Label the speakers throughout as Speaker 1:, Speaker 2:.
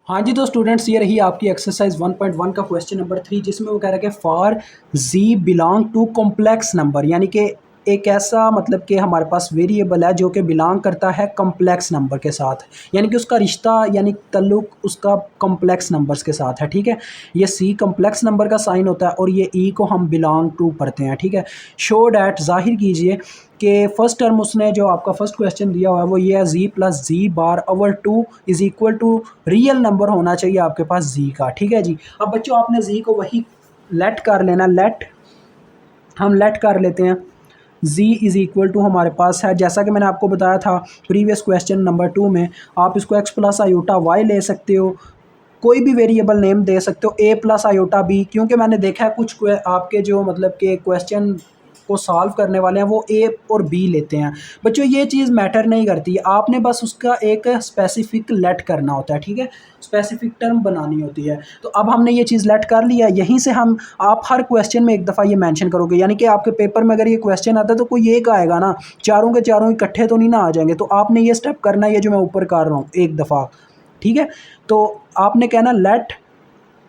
Speaker 1: हाँ जी, तो स्टूडेंट्स ये रही आपकी एक्सरसाइज 1.1 का क्वेश्चन नंबर 3, जिसमें वो कह रहा है कि for z belong to complex number, यानी कि एक ऐसा मतलब कि हमारे पास वेरिएबल है जो कि बिलोंग करता है कॉम्प्लेक्स नंबर के साथ, यानी कि उसका रिश्ता यानी तल्लुक उसका कॉम्प्लेक्स नंबर्स के साथ है। ठीक है, ये सी कॉम्प्लेक्स नंबर का साइन होता है और ये ई को हम बिलोंग टू पढ़ते हैं। ठीक है, शो डैट ज़ाहिर कीजिए कि फर्स्ट टर्म उसने जो आपका फर्स्ट क्वेश्चन दिया हुआ है वो ये है z plus z bar over two is equal to real number होना चाहिए आपके पास जी का। ठीक है जी, अब बच्चों आपने जी को वही लेट कर लेना, हम लेट कर लेते हैं। z इज़ इक्वल टू हमारे पास है, जैसा कि मैंने आपको बताया था प्रीवियस क्वेश्चन नंबर 2 में, आप इसको x प्लस आयोटा वाई ले सकते हो, कोई भी वेरिएबल नेम दे सकते हो, ए प्लस आयोटा बी, क्योंकि मैंने देखा है कुछ आपके जो मतलब के क्वेश्चन को सॉल्व करने वाले हैं वो ए और बी लेते हैं। बच्चों ये चीज़ मैटर नहीं करती, आपने बस उसका एक स्पेसिफिक लेट करना होता है। ठीक है, स्पेसिफिक टर्म बनानी होती है। तो अब हमने ये चीज़ लेट कर लिया, यहीं से हम आप हर क्वेश्चन में एक दफ़ा ये मेंशन करोगे, यानी कि आपके पेपर में अगर ये क्वेश्चन आता है तो कोई एक आएगा ना, चारों के चारों इकट्ठे तो नहीं ना आ जाएंगे। तो आपने ये स्टेप करना है, ये जो मैं ऊपर कर रहा हूँ एक दफ़ा। ठीक है, तो आपने कहना let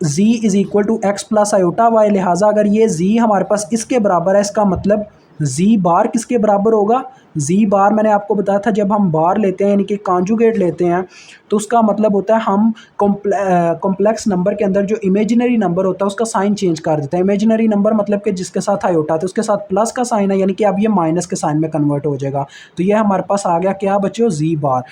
Speaker 1: z is equal to x plus iota y, लिहाजा अगर ये z हमारे पास इसके बराबर है, इसका मतलब z बार किसके बराबर होगा, z बार मैंने आपको बताया था जब हम बार लेते हैं यानी कि कॉन्जुगेट लेते हैं तो उसका मतलब होता है हम कॉम्प्लेक्स नंबर के अंदर जो इमेजिनरी नंबर होता है उसका साइन चेंज कर देते हैं। इमेजिनरी नंबर मतलब कि जिसके साथ आयोटा है तो उसके साथ प्लस का साइन है, यानी कि अब ये माइनस के साइन में कन्वर्ट हो जाएगा। तो ये हमारे पास आ गया क्या बच्चों, z बार।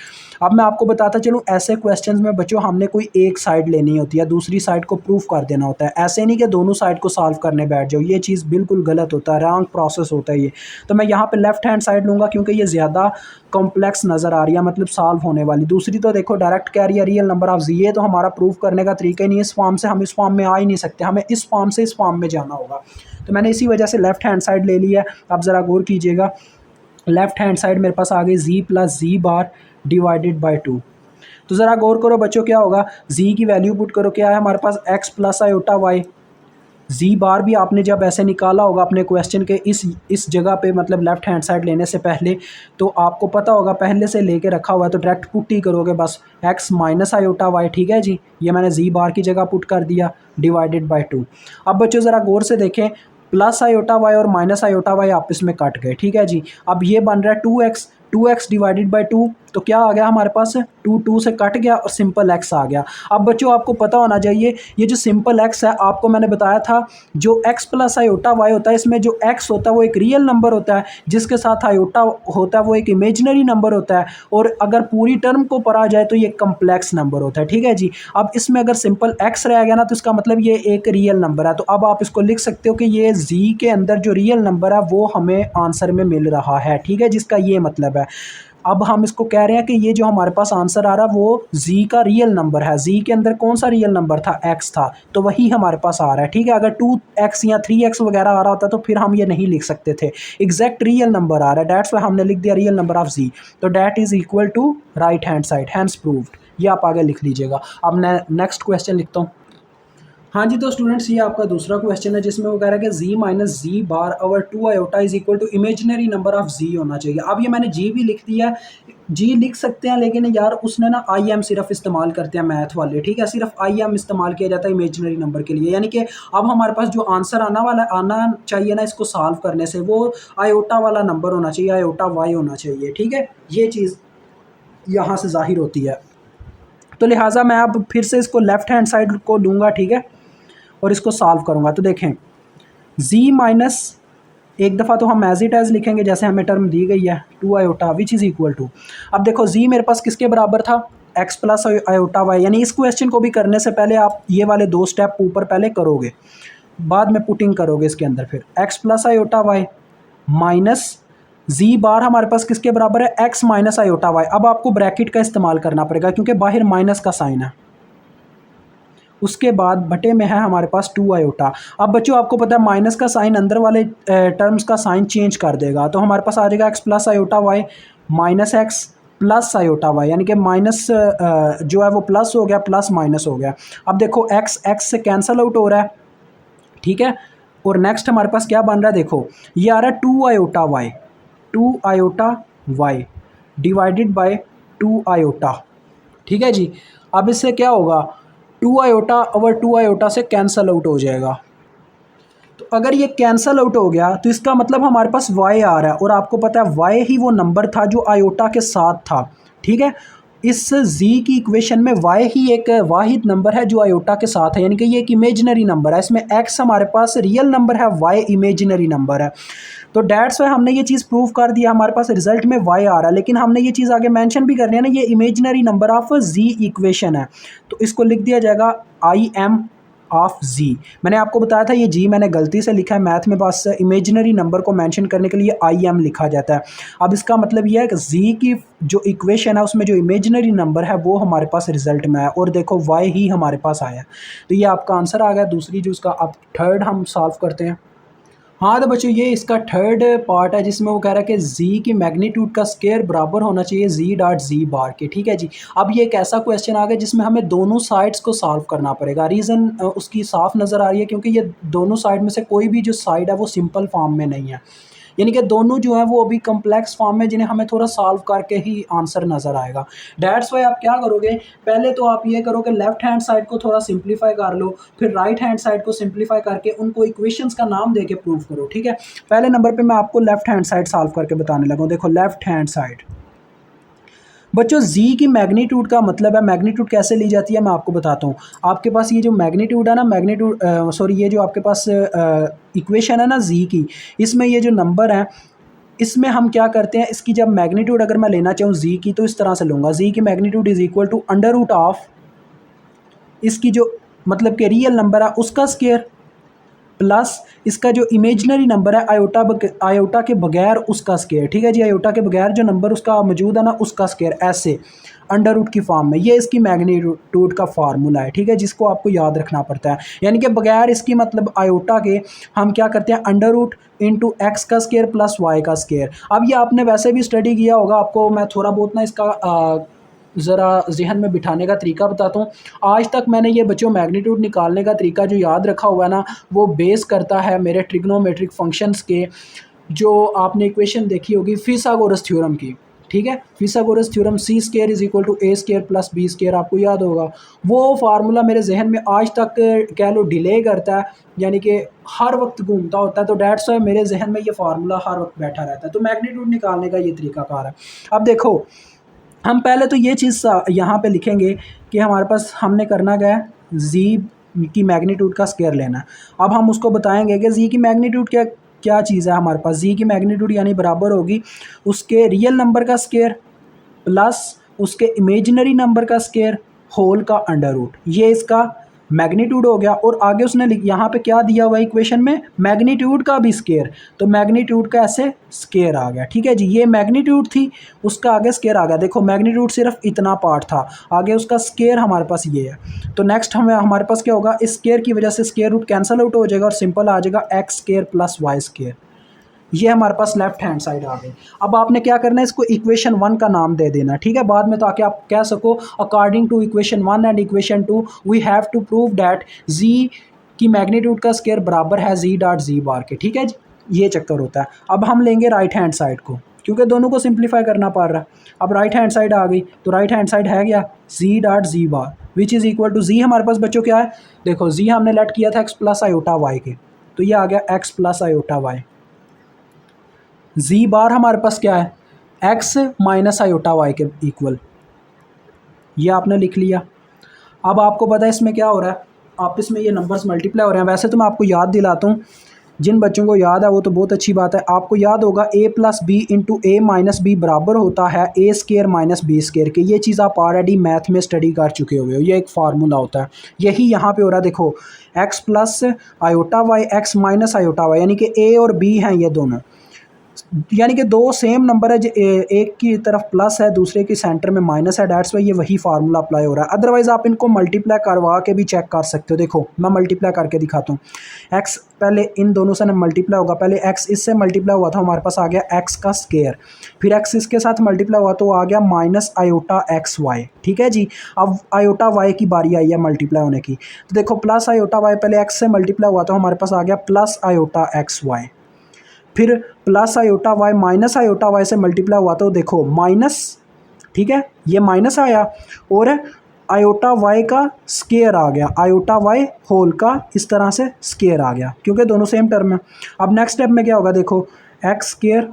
Speaker 1: अब मैं आपको बताता चलूँ, ऐसे क्वेश्चंस में बच्चों हमने कोई एक साइड लेनी होती है, दूसरी साइड को प्रूफ कर देना होता है, ऐसे नहीं कि दोनों साइड को सॉल्व करने बैठ जाओ, ये चीज़ बिल्कुल गलत होता है, रॉन्ग प्रोसेस होता है ये। तो मैं यहाँ पे लेफ्ट हैंड साइड लूँगा क्योंकि ये ज़्यादा कॉम्प्लेक्स नज़र आ रही है, मतलब सॉल्व होने वाली। दूसरी तो देखो डायरेक्ट कह रही है रियल नंबर ऑफ जी, ये तो हमारा प्रूफ करने का तरीका ही नहीं है, इस फॉर्म से हम इस फॉर्म में आ ही नहीं सकते, हमें इस फॉर्म से इस फॉर्म में जाना होगा। तो मैंने इसी वजह से लेफ्ट हैंड साइड ले लिया। अब ज़रा गौर कीजिएगा, लेफ्ट हैंड साइड मेरे पास आ गई z plus z bar divided by two. तो ज़रा गौर करो बच्चों, क्या होगा, जी की वैल्यू पुट करो, क्या है हमारे पास एक्स प्लस आयोटा वाई। जी बार भी आपने जब ऐसे निकाला होगा अपने क्वेश्चन के इस जगह पे, मतलब लेफ्ट हैंड साइड लेने से पहले, तो आपको पता होगा पहले से लेके रखा हुआ है, तो डायरेक्ट पुट ही करोगे बस एक्स माइनस आयोटा वाई। ठीक है जी, ये मैंने जी बार की जगह पुट कर दिया डिवाइडेड बाई टू। अब बच्चों ज़रा गौर से देखें, प्लस आयोटा वाई और माइनस आयोटा वाई आपस में कट गए। ठीक है जी, अब ये बन रहा है two x divided by two, तो क्या आ गया हमारे पास, टू से कट गया और सिंपल एक्स आ गया। अब बच्चों आपको पता होना चाहिए ये जो सिंपल एक्स है, आपको मैंने बताया था जो एक्स प्लस आयोटा वाई होता है, इसमें जो एक्स होता है वो एक रियल नंबर होता है, जिसके साथ आयोटा होता है वो एक इमेजिनरी नंबर होता है, और अगर पूरी टर्म को पढ़ा जाए तो ये कम्प्लेक्स नंबर होता है। ठीक है जी, अब इसमें अगर सिंपल एक्स रह गया ना तो इसका मतलब ये एक रियल नंबर है। तो अब आप इसको लिख सकते हो कि ये जी के अंदर जो रियल नंबर है वो हमें आंसर में मिल रहा है। ठीक है, जिसका ये मतलब है। अब हम इसको कह रहे हैं कि ये जो हमारे पास आंसर आ रहा है वो जी का रियल नंबर है, जी के अंदर कौन सा रियल नंबर था, एक्स था, तो वही हमारे पास आ रहा है। ठीक है, अगर 2x या 3x वगैरह आ रहा होता तो फिर हम ये नहीं लिख सकते थे, एग्जैक्ट रियल नंबर आ रहा है, डेट्स वाई हमने लिख दिया रियल नंबर ऑफ जी। तो that is equal to right hand side, hence proved. ये आप आगे लिख लीजिएगा। अब मैं नेक्स्ट क्वेश्चन लिखता हूँ। हाँ जी, तो स्टूडेंट्स ये आपका दूसरा क्वेश्चन है जिसमें वो कह रहा है कि z minus z bar over two iota is equal to imaginary number of z होना चाहिए। अब ये मैंने जी भी लिख दिया, जी लिख सकते हैं, लेकिन यार उसने ना आई एम सिर्फ इस्तेमाल करते हैं मैथ वाले। ठीक है, सिर्फ आई एम इस्तेमाल किया जाता है इमेजिनरी नंबर के लिए, यानी कि अब हमारे पास जो आंसर आना चाहिए ना इसको सॉल्व करने से, वो आयोटा वाला नंबर होना चाहिए, आयोटा वाई होना चाहिए। ठीक है, ये चीज़ यहाँ से जाहिर होती है। तो लिहाजा मैं अब फिर से इसको लेफ्ट हैंड साइड को लूँगा। ठीक है, और इसको सॉल्व करूँगा। तो देखें z माइनस, एक दफ़ा तो हम एज इट एज लिखेंगे जैसे हमें टर्म दी गई है, two iota which is equal to, अब देखो z मेरे पास किसके बराबर था, x प्लस आयोटा वाई, यानी इस क्वेश्चन को भी करने से पहले आप ये वाले दो स्टेप ऊपर पहले करोगे, बाद में पुटिंग करोगे इसके अंदर, फिर x plus iota y minus z bar हमारे पास किसके बराबर है, x माइनस आयोटा वाई। अब आपको ब्रैकेट का इस्तेमाल करना पड़ेगा क्योंकि बाहर माइनस का साइन है, उसके बाद बटे में है हमारे पास टू आयोटा। अब बच्चों आपको पता है माइनस का साइन अंदर वाले टर्म्स का साइन चेंज कर देगा, तो हमारे पास आ जाएगा x plus iota y minus x plus iota y, यानी कि माइनस जो है वो प्लस हो गया, प्लस माइनस हो गया। अब देखो एक्स एक्स से कैंसल आउट हो रहा है। ठीक है, और नेक्स्ट हमारे पास क्या बन रहा है, देखो ये आ रहा है two iota y divided by two iota. ठीक है जी। अब इससे क्या होगा, 2 आयोटा ओवर 2 आयोटा से कैंसल आउट हो जाएगा। तो अगर ये कैंसल आउट हो गया तो इसका मतलब हमारे पास y आ रहा है, और आपको पता है y ही वो नंबर था जो आयोटा के साथ था। ठीक है, इस z की इक्वेशन में y ही एक वाहिद नंबर है जो आयोटा के साथ है, यानी कि ये एक इमेजिनरी नंबर है। इसमें x हमारे पास रियल नंबर है, y इमेजिनरी नंबर है। तो डैट्स वाई हमने ये चीज़ प्रूव कर दिया, हमारे पास रिजल्ट में y आ रहा है, लेकिन हमने ये चीज़ आगे मेंशन भी करनी है ना, ये imaginary number of z equation है। तो इसको लिख दिया जाएगा आई एम ऑफ z। मैंने आपको बताया था ये g मैंने गलती से लिखा है, मैथ में बस इमेजिनरी नंबर को मेंशन करने के लिए आई एम लिखा जाता है। अब इसका मतलब ये है कि z की जो इक्वेशन है उसमें जो इमेजिनरी नंबर है वो हमारे पास रिजल्ट में है, और देखो y ही हमारे पास आया। तो ये आपका आंसर आ गया। दूसरी जो उसका अब थर्ड हम सॉल्व करते हैं। हाँ तो बच्चों ये इसका थर्ड पार्ट है जिसमें वो कह रहा है कि z की मैग्नीट्यूड का स्केयर बराबर होना चाहिए z डॉट z बार के। ठीक है जी। अब ये एक ऐसा क्वेश्चन आ गया जिसमें हमें दोनों साइड्स को सॉल्व करना पड़ेगा। रीज़न उसकी साफ नज़र आ रही है क्योंकि ये दोनों साइड में से कोई भी जो साइड है वो सिंपल फॉर्म में नहीं है, यानी कि दोनों जो है वो अभी कम्प्लेक्स फॉर्म में, जिन्हें हमें थोड़ा सॉल्व करके ही आंसर नज़र आएगा। डैट्स वाई आप क्या करोगे, पहले तो आप ये करो कि लेफ्ट हैंड साइड को थोड़ा सिंप्लीफाई कर लो, फिर राइट हैंड साइड को सिंप्लीफाई करके उनको इक्वेशंस का नाम दे के प्रूव करो। ठीक है, पहले नंबर पे मैं आपको लेफ्ट हैंड साइड सॉल्व करके बताने लगा हूँ। देखो लेफ्ट हैंड साइड बच्चों z की मैग्नीट्यूड का मतलब है, मैग्नीट्यूड कैसे ली जाती है मैं आपको बताता हूँ। आपके पास ये जो मैग्नीट्यूड है ना, मैग्नीट्यूड सॉरी ये जो आपके पास इक्वेशन है ना z की, इसमें ये जो नंबर है इसमें हम क्या करते हैं, इसकी जब मैग्नीट्यूड अगर मैं लेना चाहूँ z की तो इस तरह से लूँगा, z की magnitude is equal to under root of इसकी जो मतलब कि रियल नंबर है उसका स्केयर प्लस इसका जो इमेजिनरी नंबर है आयोटा के बगैर उसका स्केयर। ठीक है जी, आयोटा के बगैर जो नंबर उसका मौजूद है ना उसका स्केयर, ऐसे अंडर रूट की फॉर्म में। ये इसकी मैग्नीट्यूड का फार्मूला है। ठीक है, जिसको आपको याद रखना पड़ता है, यानी कि बगैर इसकी मतलब आयोटा के हम क्या करते हैं, अंडर रूट इंटू एक्स का स्केयर प्लस वाई का स्केयर। अब ये आपने वैसे भी स्टडी किया होगा, आपको मैं थोड़ा बहुत ना इसका ज़रा जहन में बिठाने का तरीका बताता हूँ। आज तक मैंने ये बच्चों मैग्नीट्यूड निकालने का तरीका जो याद रखा हुआ है ना, वो बेस करता है मेरे ट्रिग्नोमेट्रिक फंक्शंस के, जो आपने इक्वेशन देखी होगी फिसागोरस थ्योरम की। ठीक है, Pythagoras theorem C square is equal to A square plus B square, आपको याद होगा। वो फार्मूला मेरे जहन में आज तक कह लो डिले करता है, यानी कि हर वक्त घूमता होता है। तो डैट्स वाई मेरे जहन में ये फार्मूला हर वक्त बैठा रहता है। तो मैग्नीट्यूड निकालने का ये तरीकाकार है। अब देखो हम पहले तो ये चीज़ यहाँ पे लिखेंगे कि हमारे पास हमने करना क्या है, z की मैग्नीट्यूड का स्केयर लेना है। अब हम उसको बताएंगे कि z की मैग्नीट्यूड क्या क्या चीज़ है हमारे पास। z की मैग्नीट्यूड यानी बराबर होगी उसके रियल नंबर का स्केयर प्लस उसके इमेजिनरी नंबर का स्केयर होल का अंडर रूट, ये इसका मैग्नीट्यूड हो गया। और आगे उसने यहाँ पे क्या दिया हुआ इक्वेशन में, मैग्नीट्यूड का भी स्केयर, तो मैग्नीट्यूड का ऐसे स्केयर आ गया। ठीक है जी, ये मैग्नीट्यूड थी, उसका आगे स्केयर आ गया। देखो मैग्नीट्यूड सिर्फ इतना पार्ट था, आगे उसका स्केयर हमारे पास ये है। तो नेक्स्ट हमारे पास क्या होगा, इस स्केयर की वजह से स्केयर रूट कैंसल आउट हो जाएगा और सिंपल आ जाएगा x square plus y square. ये हमारे पास लेफ्ट हैंड साइड आ गई। अब आपने क्या करना है, इसको इक्वेशन 1 का नाम दे देना। ठीक है, बाद में ताकि आप कह सको according to equation 1 and equation 2 we have to prove that z की मैग्नीट्यूड का स्केयर बराबर है z डॉट z बार के। ठीक है जी, ये चक्कर होता है। अब हम लेंगे राइट हैंड साइड को, क्योंकि दोनों को सिंप्लीफाई करना पड़ रहा है। अब राइट हैंड साइड आ गई, तो राइट हैंड साइड है क्या, z dot z bar which is equal to z हमारे पास बच्चों क्या है, देखो z हमने लेट किया था x प्लस आयोटा वाई के, तो ये आ गया x plus iota y. z bar हमारे पास क्या है, x माइनस आयोटा वाई के इक्वल, ये आपने लिख लिया। अब आपको पता है इसमें क्या हो रहा है, आपस में ये नंबर्स मल्टीप्लाई हो रहे हैं। वैसे तो मैं आपको याद दिलाता हूँ, जिन बच्चों को याद है वो तो बहुत अच्छी बात है। आपको याद होगा a plus b into a minus b बराबर होता है a square minus b square के। ये चीज़ आप ऑलरेडी मैथ में स्टडी कर चुके हुए हो, ये एक फार्मूला होता है। यही यहाँ पे हो रहा है, देखो x plus iota y x minus iota y, यानी कि a और b हैं ये दोनों, यानी कि दो सेम नंबर है, एक की तरफ प्लस है दूसरे की सेंटर में माइनस है। डैट्स वाई ये वही फार्मूला अप्लाई हो रहा है। अदरवाइज़ आप इनको मल्टीप्लाई करवा के भी चेक कर सकते हो। देखो मैं मल्टीप्लाई करके दिखाता हूँ। एक्स पहले इन दोनों से मल्टीप्लाई होगा, पहले एक्स इससे मल्टीप्लाई हुआ था, हमारे पास आ गया एक्स का स्केयर, फिर एक्स इसके साथ मल्टीप्लाई हुआ तो आ गया माइनस आयोटा एक्स वाई। ठीक है जी, अब आयोटा वाई की बारी आई है मल्टीप्लाई होने की, तो देखो प्लस आयोटा वाई, पहले एक्स से मल्टीप्लाई हुआ तो हमारे पास आ गया प्लस आयोटा एक्स वाई, फिर plus iota y minus iota y से मल्टीप्लाई हुआ तो देखो माइनस, ठीक है, ये माइनस आया और आयोटा वाई का स्केयर आ गया, आयोटा वाई होल का इस तरह से स्केयर आ गया, क्योंकि दोनों सेम टर्म है। अब नेक्स्ट स्टेप में क्या होगा, देखो एक्स स्केयर,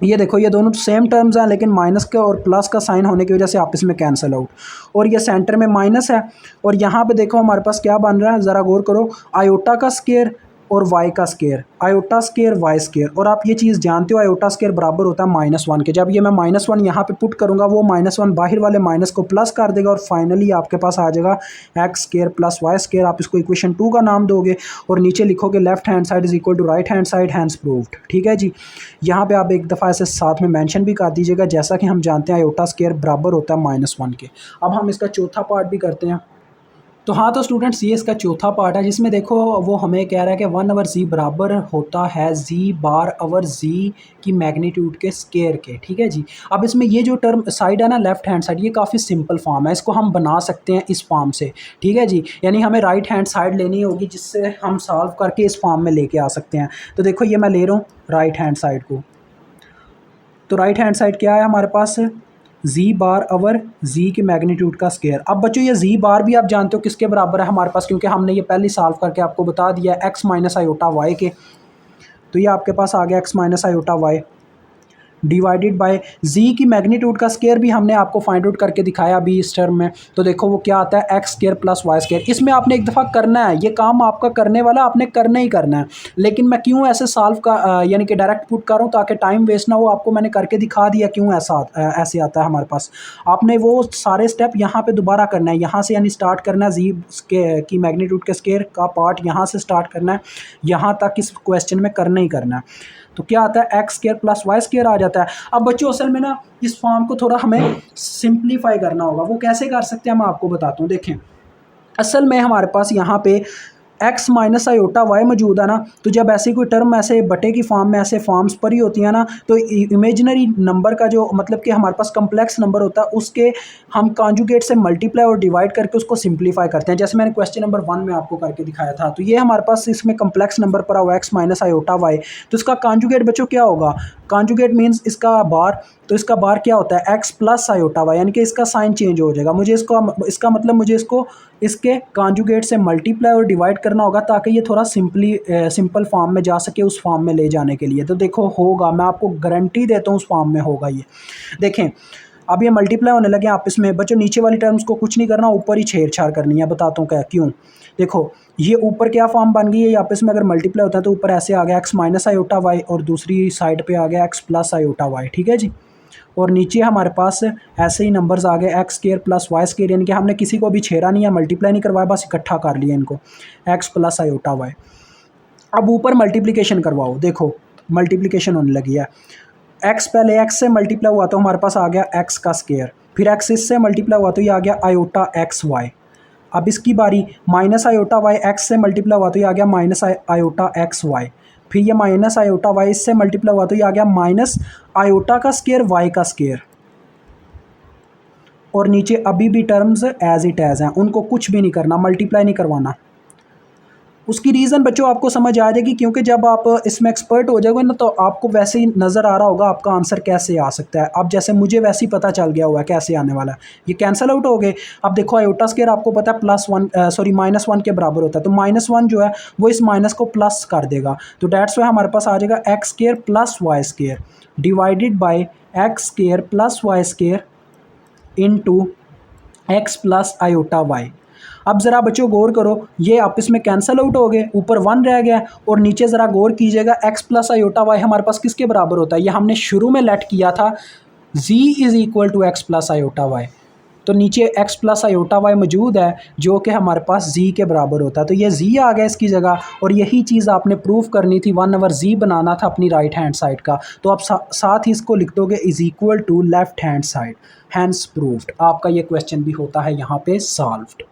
Speaker 1: ये देखो ये दोनों सेम टर्म्स हैं लेकिन माइनस का और प्लस का साइन होने की वजह से आपस में कैंसिल आउट, और ये सेंटर में माइनस है। और यहाँ पे देखो हमारे पास क्या बन रहा है, ज़रा गौर करो, आयोटा का स्केयर और वाई का square, iota square y square. और आप ये चीज़ जानते हो आयोटा स्केयर बराबर होता है -1 के। जब ये मैं -1 यहाँ पे पुट करूँगा, वो -1 बाहर वाले माइनस को प्लस कर देगा और फाइनली आपके पास आ जाएगा x square plus y square. आप इसको इक्वेशन 2 का नाम दोगे और नीचे लिखोगे left hand side is equal to right hand side, hence proved. ठीक है जी, यहाँ पे आप एक दफ़ा ऐसे साथ में मेंशन भी कर दीजिएगा, जैसा कि हम जानते हैं आयोटा स्केयर बराबर होता है -1 के। अब हम इसका चौथा पार्ट भी करते हैं। तो हाँ, तो स्टूडेंट्स ये इसका चौथा पार्ट है, जिसमें देखो वो हमें कह रहा है कि 1/z बराबर होता है z/z की मैग्नीट्यूड के स्केयर के। ठीक है जी, अब इसमें ये जो टर्म साइड है ना, लेफ्ट हैंड साइड, ये काफ़ी सिंपल फॉर्म है, इसको हम बना सकते हैं इस फॉर्म से। ठीक है जी, यानी हमें राइट हैंड साइड लेनी होगी जिससे हम सॉल्व करके इस फॉर्म में लेके आ सकते हैं। तो देखो ये मैं ले रहा हूँ राइट हैंड साइड को, तो राइट हैंड साइड क्या है हमारे पास, z/z की मैग्नीट्यूड का स्केयर। अब बच्चों ये z बार भी आप जानते हो किसके बराबर है हमारे पास, क्योंकि हमने ये पहले सॉल्व करके आपको बता दिया x माइनस आयोटा वाई के। तो ये आपके पास आ गया x minus iota y divided by z की मैग्नीट्यूड का स्केयर भी हमने आपको फाइंड आउट करके दिखाया अभी इस टर्म में। तो देखो वो क्या आता है, x square plus y square. इसमें आपने एक दफ़ा करना है, ये काम आपका करने वाला आपने करना ही करना है। लेकिन मैं क्यों ऐसे सॉल्व का यानी कि डायरेक्ट पुट कर रहा हूँ ताकि टाइम वेस्ट ना हो, आपको मैंने करके दिखा दिया क्यों ऐसे आता है हमारे पास। आपने वो सारे स्टेप यहाँ पर दोबारा करना है, यहाँ से यानी स्टार्ट करना है, जी की मैग्नीट्यूड के स्केयर का पार्ट यहाँ से स्टार्ट करना है, यहाँ तक इस क्वेश्चन में करना ही करना है। तो क्या आता है, x square plus y square आ जाता है। अब बच्चों असल में ना इस फॉर्म को थोड़ा हमें सिंप्लीफाई करना होगा। वो कैसे कर सकते हैं मैं आपको बताता हूँ। देखें, असल में हमारे पास यहाँ पे एक्स माइनस आयोटा वाई मौजूद है ना, तो जब ऐसी कोई टर्म ऐसे बटे की फॉर्म में ऐसे फॉर्म्स पर ही होती है ना, तो इमेजिनरी नंबर का जो मतलब कि हमारे पास कम्प्लेक्स नंबर होता है उसके हम कॉन्जुगेट से मल्टीप्लाई और डिवाइड करके उसको सिंप्लीफाई करते हैं, जैसे मैंने क्वेश्चन नंबर 1 में आपको करके दिखाया था। तो ये हमारे पास इसमें कम्प्लेक्स नंबर पर हुआ एक्स माइनस आयोटा वाई, तो इसका कॉन्जुगेट बच्चों क्या होगा, कॉन्जुगेट मीन्स इसका बार, तो इसका बार क्या होता है, एक्स प्लस आयोटा वाई, यानी कि इसका साइन चेंज हो जाएगा। मुझे इसका मतलब मुझे इसको इसके कॉन्जुगेट से मल्टीप्लाई और डिवाइड करना होगा ताकि ये थोड़ा सिंपल फॉर्म में जा सके उस फॉर्म में ले जाने के लिए। तो देखो होगा, मैं आपको गारंटी देता हूँ उस फॉर्म में होगा ये। देखें अब ये मल्टीप्लाई होने लगे आपस में। बच्चों नीचे वाली टर्म्स को कुछ नहीं करना, ऊपर ही छेड़छाड़ करनी है। बताता हूँ क्या क्यों। देखो ये ऊपर क्या फॉर्म बन गई है, आपस में अगर मल्टीप्लाई होता है तो ऊपर ऐसे आ गया एक्स माइनस आयोटा वाई और दूसरी साइड पे आ गया एक्स प्लस आयोटा वाई। ठीक है जी, और नीचे हमारे पास ऐसे ही नंबर्स आ गए x square plus y square, यानी कि हमने किसी को भी छेड़ा नहीं है, मल्टीप्लाई नहीं करवाया, बस इकट्ठा कर लिया इनको, एक्स प्लस आयोटा वाई। अब ऊपर मल्टीप्लिकेशन करवाओ, देखो मल्टीप्लिकेशन होने लगी है। एक्स पहले एक्स से मल्टीप्लाई हुआ तो हमारे पास आ गया एक्स का स्केयर, फिर एक्स इससे मल्टीप्लाई हुआ तो ये आ गया आयोटा एक्स वाई। अब इसकी बारी माइनस आयोटा वाई एक्स से मल्टीप्लाई हुआ तो ये आ गया माइनस आयोटा एक्स वाई। फिर ये माइनस आयोटा वाई इससे मल्टीप्लाई हुआ तो ये आ गया माइनस आयोटा का स्केयर वाई का स्केयर। और नीचे अभी भी टर्म्स एज इट एज हैं, उनको कुछ भी नहीं करना, मल्टीप्लाई नहीं करवाना। उसकी रीज़न बच्चों आपको समझ आ जाएगी, क्योंकि जब आप इसमें एक्सपर्ट हो जाओगे ना तो आपको वैसे ही नज़र आ रहा होगा आपका आंसर कैसे आ सकता है। अब जैसे मुझे वैसे ही पता चल गया हुआ है कैसे आने वाला है, ये कैंसिल आउट हो गए। अब देखो आयोटा स्केयर आपको पता है -1 के बराबर होता है, तो -1 जो है वो इस माइनस को प्लस कर देगा, तो डेट्स वाई हमारे पास आ जाएगा x square plus y square divided by x square plus y square into x plus iota y. अब ज़रा बच्चों गौर करो, ये आपस में कैंसिल आउट हो गए, ऊपर 1 रह गया और नीचे ज़रा गौर कीजिएगा एक्स प्लस आयोटा वाई हमारे पास किसके बराबर होता है, ये हमने शुरू में लेट किया था z is equal to x plus iota y. तो नीचे एक्स प्लस आयोटा वाई मौजूद है जो कि हमारे पास z के बराबर होता है, तो ये z आ गया इसकी जगह। और यही चीज़ आपने प्रूव करनी थी, 1/z बनाना था अपनी राइट हैंड साइड का, तो आप साथ ही इसको लिख दोगे is equal to left hand side, hence proved. आपका ये क्वेश्चन भी होता है यहाँ पे सॉल्व्ड।